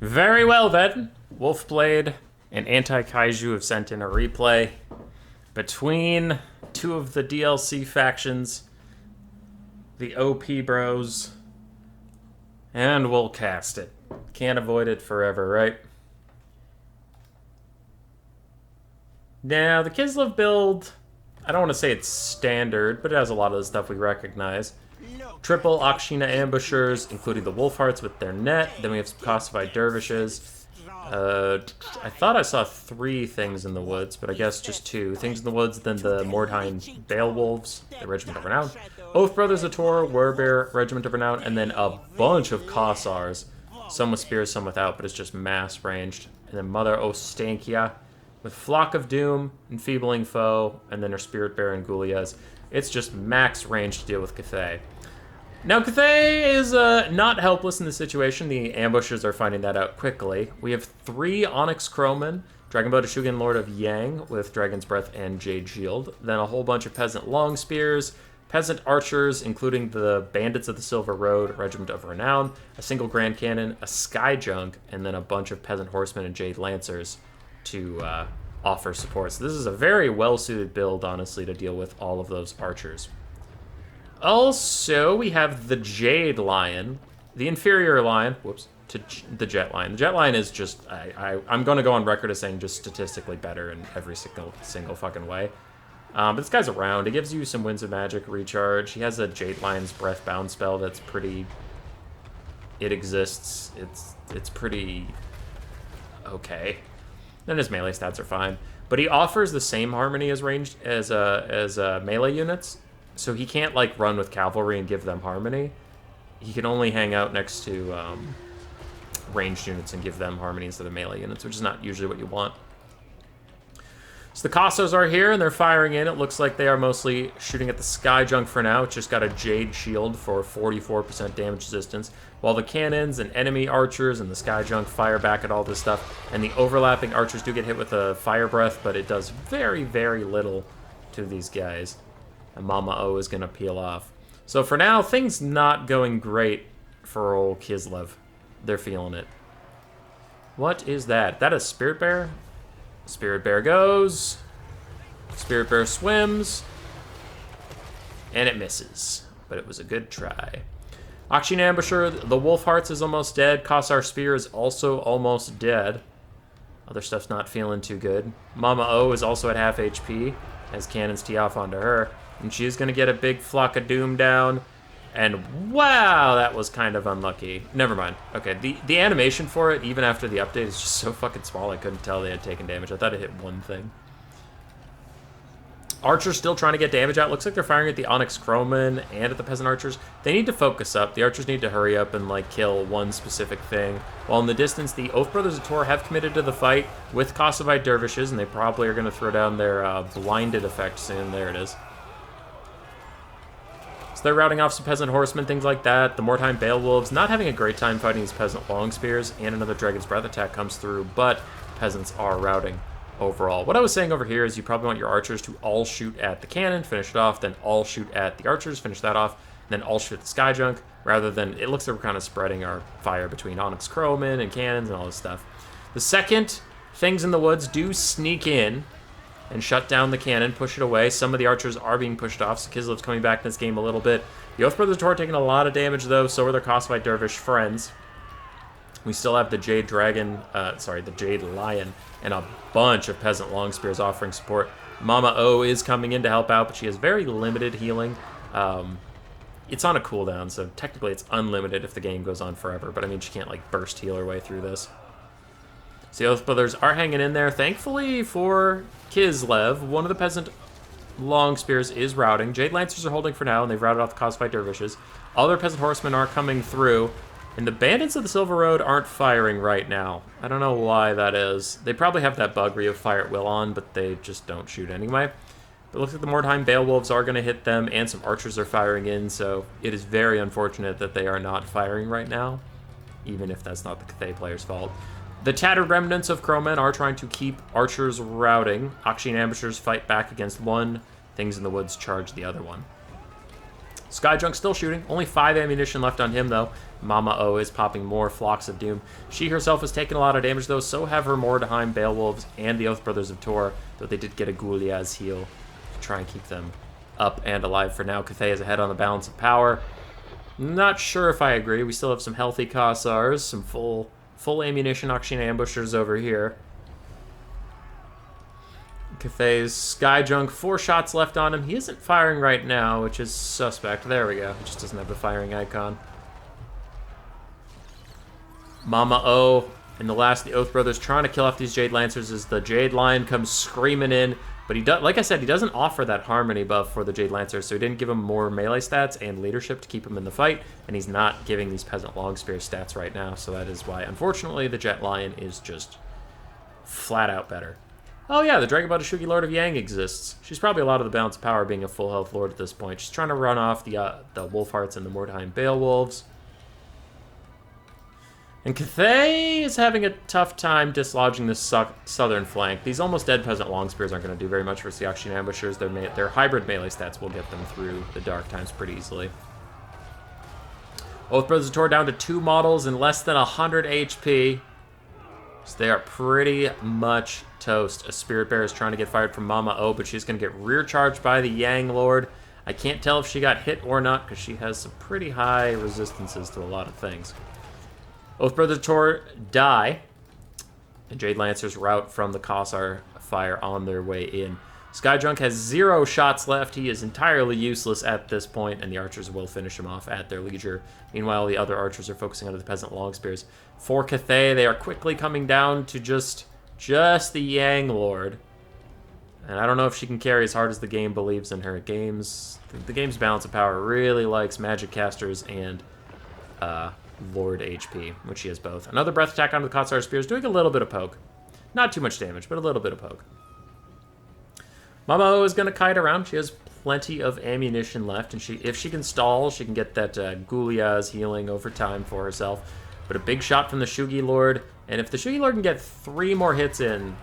Very well then. Wolfblade and Anti-Kaiju have sent in a replay between two of the DLC factions, the OP Bros, and we'll cast it. Can't avoid it forever, right? Now, the Kislev build, I don't want to say it's standard, but it has a lot of the stuff we recognize. Triple Akshina ambushers, including the Wolfhearts with their net. Then we have some Kosovo dervishes. I thought I saw 3 things in the woods, but I guess just 2. Things in the woods, then the Mordheim Beowulfs, the Regiment of Renown. Oath Brothers of Tor, Werbear, Regiment of Renown, and then a bunch of Kossars. Some with spears, some without, but it's just mass ranged. And then Mother Ostankia with Flock of Doom, Enfeebling Foe, and then her Spirit Bearer and Gulias. It's just max range to deal with Cathay. Now, Cathay is not helpless in this situation. The ambushers are finding that out quickly. We have 3 Onyx Crowmen, Dragonbow Shugen Lord of Yang with Dragon's Breath and Jade Shield, then a whole bunch of Peasant Long Spears, Peasant Archers, including the Bandits of the Silver Road, Regiment of Renown, a single Grand Cannon, a Sky Junk, and then a bunch of Peasant Horsemen and Jade Lancers to offer support. So this is a very well-suited build, honestly, to deal with all of those archers. Also, we have the Jade Lion, the inferior lion, to the Jet Lion. The Jet Lion is just, I'm going to go on record as saying just statistically better in every single fucking way. But this guy's around. He gives you some Winds of Magic recharge. He has a Jade Lion's Breath Bound spell that's pretty... It exists. It's pretty... okay. Then his melee stats are fine. But he offers the same harmony as ranged as melee units. So he can't, like, run with Cavalry and give them harmony. He can only hang out next to ranged units and give them harmony instead of melee units, which is not usually what you want. So the Kossos are here, and they're firing in. It looks like they are mostly shooting at the Sky Junk for now. It's just got a Jade Shield for 44% damage resistance, while the cannons and enemy archers and the Sky Junk fire back at all this stuff. And the overlapping archers do get hit with a Fire Breath, but it does very, very little to these guys. And Mama O is going to peel off. So for now, things not going great for old Kislev. They're feeling it. What is that? That is Spirit Bear? Spirit Bear goes. Spirit Bear swims. And it misses. But it was a good try. Akshin Ambusher, the Wolfhearts is almost dead. Kossar Spear is also almost dead. Other stuff's not feeling too good. Mama O is also at half HP as cannons tee off onto her. And she's going to get a big Flock of Doom down. And wow, that was kind of unlucky. Never mind. Okay, the animation for it, even after the update, is just so fucking small I couldn't tell they had taken damage. I thought it hit one thing. Archers still trying to get damage out. Looks like they're firing at the Onyx Crowmen and at the Peasant Archers. They need to focus up. The Archers need to hurry up and, like, kill one specific thing. While in the distance, the Oath Brothers of Tor have committed to the fight with Kosovite Dervishes, and they probably are going to throw down their blinded effect soon. There it is. So they're routing off some Peasant Horsemen, things like that. The Mordheim Beowulfs not having a great time fighting these Peasant Long Spears, and another Dragon's Breath attack comes through, but Peasants are routing overall. What I was saying over here is you probably want your archers to all shoot at the cannon, finish it off, then all shoot at the archers, finish that off, then all shoot at the Sky Junk, rather than, it looks like we're kind of spreading our fire between Onyx Crowmen and cannons and all this stuff. The second things in the woods do sneak in and shut down the cannon, push it away. Some of the archers are being pushed off, so Kislev's coming back in this game a little bit. The Oath Brothers of Tor taking a lot of damage, though, so are their Kosovite Dervish friends. We still have the Jade Dragon, the Jade Lion, and a bunch of Peasant Long Spears offering support. Mama O is coming in to help out, but she has very limited healing. It's on a cooldown, so technically it's unlimited if the game goes on forever, but I mean, she can't, like, burst heal her way through this. So the Oath Brothers are hanging in there. Thankfully for Kislev, one of the Peasant Long Spears is routing. Jade Lancers are holding for now, and they've routed off the Kosovite Dervishes. Other Peasant Horsemen are coming through, and the Bandits of the Silver Road aren't firing right now. I don't know why that is. They probably have that bug where you have Fire at Will on, but they just don't shoot anyway. But it looks like the Mordheim Beowulfs are going to hit them, and some archers are firing in, so it is very unfortunate that they are not firing right now, even if that's not the Cathay player's fault. The tattered remnants of Crowmen are trying to keep archers routing. Akshin ambushers fight back against one. Things in the woods charge the other one. Skyjunk still shooting. Only 5 ammunition left on him, though. Mama O is popping more Flocks of Doom. She herself has taken a lot of damage, though. So have her Mordheim, Beowulfs, and the Oath Brothers of Tor, though they did get a Gouliaz heal to try and keep them up and alive for now. Cathay is ahead on the balance of power. Not sure if I agree. We still have some healthy Kossars, some full ammunition Akshina ambushers over here. Cathay's Skyjunk, 4 shots left on him. He isn't firing right now, which is suspect. There we go. He just doesn't have the firing icon. Mama O and the last of the Oath Brothers trying to kill off these Jade Lancers as the Jade Lion comes screaming in. But he does, like I said, he doesn't offer that Harmony buff for the Jade Lancers, so he didn't give him more melee stats and leadership to keep him in the fight, and he's not giving these Peasant Longspear stats right now, so that is why, unfortunately, the Jet Lion is just flat out better. Oh yeah, the Dragonbody Shugi Lord of Yang exists. She's probably a lot of the balance of power being a full health lord at this point. She's trying to run off the Wolfhearts and the Mordheim Beowulfs. And Cathay is having a tough time dislodging the southern flank. These almost dead Peasant Longspears aren't going to do very much for the Akshin Ambushers. Their hybrid melee stats will get them through the dark times pretty easily. Oath Brothers tore down to 2 models in less than 100 HP. So they are pretty much toast. A Spirit Bear is trying to get fired from Mama O, but she's going to get rear charged by the Yang Lord. I can't tell if she got hit or not because she has some pretty high resistances to a lot of things. Oath Brothers Tor die, and Jade Lancers rout from the Kossar fire on their way in. Skyjunk has 0 shots left. He is entirely useless at this point, and the archers will finish him off at their leisure. Meanwhile, the other archers are focusing on the Peasant Longspears. For Cathay, they are quickly coming down to just the Yang Lord. And I don't know if she can carry as hard as the game believes in her. The game's balance of power really likes magic casters and Lord HP, which she has both. Another breath attack onto the Kotsar Spears, doing a little bit of poke. Not too much damage, but a little bit of poke. Mama O is going to kite around. She has plenty of ammunition left, and if she can stall, she can get that Gouliaz healing over time for herself. But a big shot from the Shugi Lord, and if the Shugi Lord can get 3 more hits in,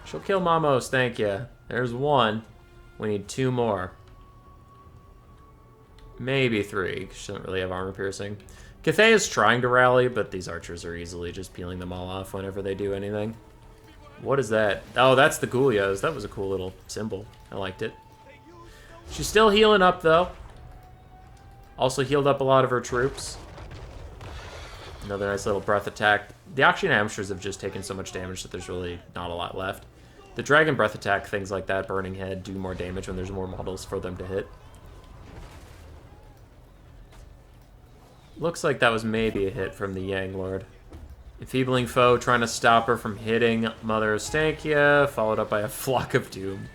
she'll kill Mama O, thank ya. There's 1. We need 2 more. Maybe 3. She doesn't really have armor piercing. Cathay is trying to rally, but these archers are easily just peeling them all off whenever they do anything. What is that? Oh, that's the Gouliaz. That was a cool little symbol. I liked it. She's still healing up, though. Also healed up a lot of her troops. Another nice little breath attack. The Akshin Ambushers have just taken so much damage that there's really not a lot left. The Dragon Breath attack, things like that, Burning Head, do more damage when there's more models for them to hit. Looks like that was maybe a hit from the Yang Lord. Enfeebling Foe trying to stop her from hitting Mother of Stankia, followed up by a Flock of Doom.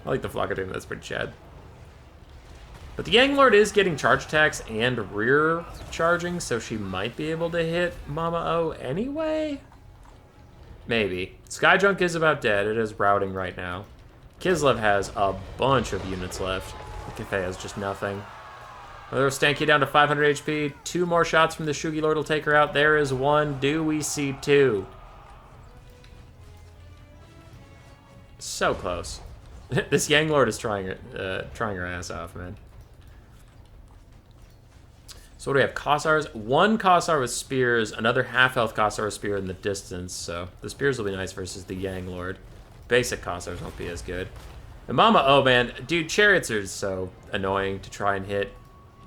I like the Flock of Doom, that's pretty chad. But the Yang Lord is getting charge attacks and rear charging, so she might be able to hit Mama O anyway? Maybe. Skyjunk is about dead. It is routing right now. Kislev has a bunch of units left. Cathay has just nothing. Mother of Stankia down to 500 HP. 2 more shots from the Shugi Lord will take her out. There is 1. Do we see 2? So close. This Yang Lord is trying her ass off, man. So what do we have? Kossars. 1 Kossar with spears. Another half-health Kossar with spear in the distance. So the spears will be nice versus the Yang Lord. Basic Kossars won't be as good. And Mama, oh man, dude, chariots are so annoying to try and hit.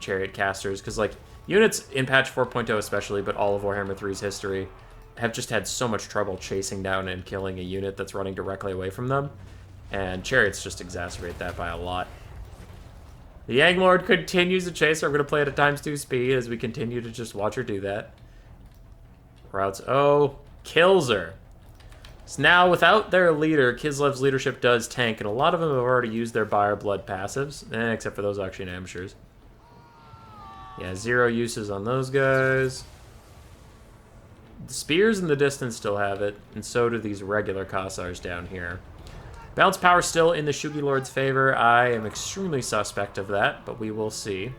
Chariot casters, because like units in patch 4.0 especially, but all of Warhammer 3's history, have just had so much trouble chasing down and killing a unit that's running directly away from them, and chariots just exacerbate that by a lot. The Yang Lord continues to chase her. I'm going to play it at ×2 speed as we continue to just watch her do that. Routes O kills her. So now, without their leader, Kislev's leadership does tank, and a lot of them have already used their Buyer Blood passives, except for those actually ambushers. Yeah, 0 uses on those guys. The spears in the distance still have it, and so do these regular Kossars down here. Balance power still in the Shugi Lord's favor. I am extremely suspect of that, but we will see.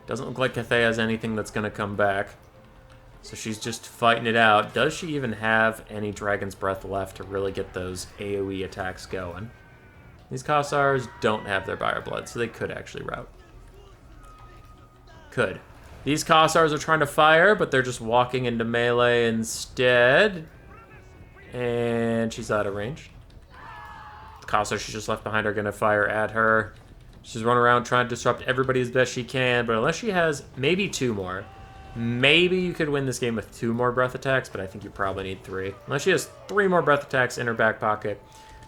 Doesn't look like Cathay has anything that's going to come back. So she's just fighting it out. Does she even have any Dragon's Breath left to really get those AoE attacks going? These Kossars don't have their Buyer Blood, so they could actually rout. Could. These Kossars are trying to fire, but they're just walking into melee instead. And she's out of range. The Kossars she just left behind are going to fire at her. She's running around trying to disrupt everybody as best she can, but unless she has maybe 2 more. Maybe you could win this game with 2 more breath attacks, but I think you probably need 3. Unless she has 3 more breath attacks in her back pocket,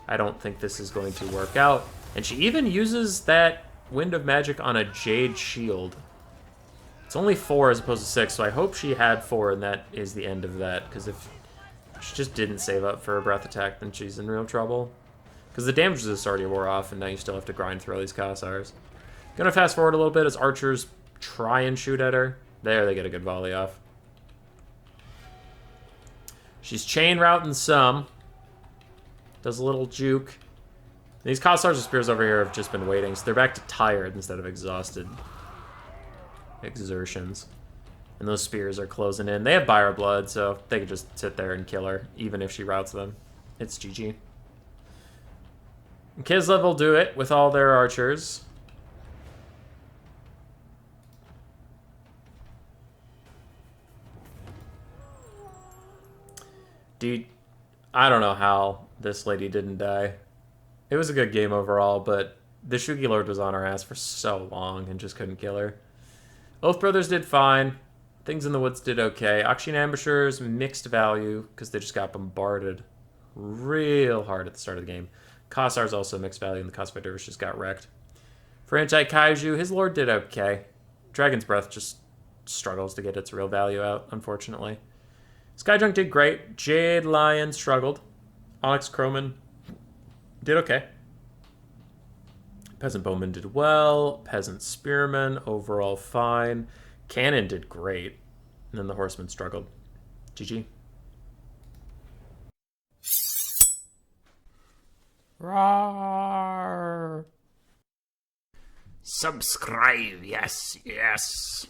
I don't think this is going to work out. And she even uses that Wind of Magic on a Jade Shield. It's only 4 as opposed to 6, so I hope she had 4 and that is the end of that, because if she just didn't save up for a breath attack, then she's in real trouble. Because the damage just already wore off, and now you still have to grind through all these Kossars. Gonna fast forward a little bit as archers try and shoot at her. There, they get a good volley off. She's chain routing some. Does a little juke. These Kossars and spears over here have just been waiting, so they're back to tired instead of exhausted exertions. And those spears are closing in. They have Buyer Blood, so they can just sit there and kill her, even if she routs them. It's GG. Kislev will do it with all their archers. Dude, I don't know how this lady didn't die. It was a good game overall, but the Shugi Lord was on her ass for so long and just couldn't kill her. Oath Brothers did fine. Things in the Woods did okay. Akshin Ambushers, mixed value, because they just got bombarded real hard at the start of the game. Kossar's also mixed value, and the Kossar Dervish just got wrecked. For Anti-Kaiju, his Lord did okay. Dragon's Breath just struggles to get its real value out, unfortunately. Skyjunk did great. Jade Lion struggled. Onyx Croman did okay. Peasant Bowman did well. Peasant Spearman, overall fine. Cannon did great. And then the Horseman struggled. GG. Roar! Subscribe, yes, yes.